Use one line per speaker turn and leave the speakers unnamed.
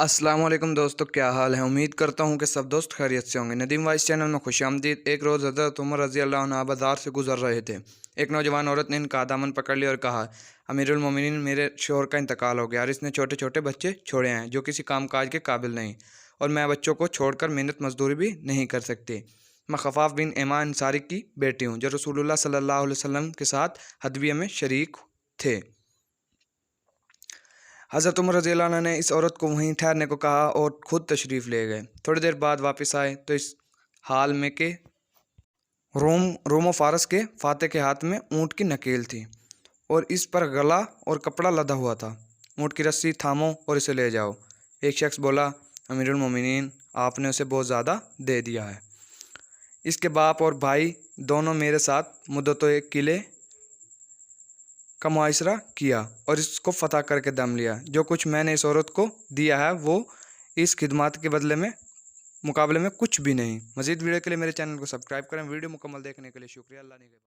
अस्सलाम वालेकुम दोस्तों, क्या हाल है। उम्मीद करता हूँ कि सब दोस्त खैरियत से होंगे। नदीम वाइस चैनल में खुशामदीद। एक रोज़ हज़रत उमर रज़ी अल्लाह अन्हु बाज़ार से गुजर रहे थे। एक नौजवान औरत ने इनका दामन पकड़ लिया और कहा, अमीरुल मोमिनीन, मेरे शौहर का इंतकाल हो गया और इसने छोटे छोटे बच्चे छोड़े हैं जो किसी काम काज के काबिल नहीं, और मैं बच्चों को छोड़कर मेहनत मजदूरी भी नहीं कर सकती। मैं खफ़ाफ़ बिन एमा अंसारी की बेटी हूँ जो रसूलुल्लाह सल्लल्लाहु अलैहि वसल्लम के साथ हदबिया में शरीक थे। हज़रत उमर रज़ी अल्लाह अन्हु ने इस औरत को वहीं ठहरने को कहा और ख़ुद तशरीफ़ ले गए। थोड़ी देर बाद वापस आए तो इस हाल में कि रोमो फारस के फ़ातह के हाथ में ऊँट की नकेल थी और इस पर गला और कपड़ा लदा हुआ था। ऊँट की रस्सी थामो और इसे ले जाओ। एक शख्स बोला, अमीरुल मोमिनीन, आपने उसे बहुत ज़्यादा दे दिया है। इसके बाप और भाई दोनों मेरे साथ मुद्दतों एक किले का मुआशरा किया और इसको फ़तह करके दम लिया। जो कुछ मैंने इस औरत को दिया है वो इस खिदमत के बदले में मुकाबले में कुछ भी नहीं। मज़ीद वीडियो के लिए मेरे चैनल को सब्सक्राइब करें। वीडियो मुकम्मल देखने के लिए शुक्रिया। अल्लाह ने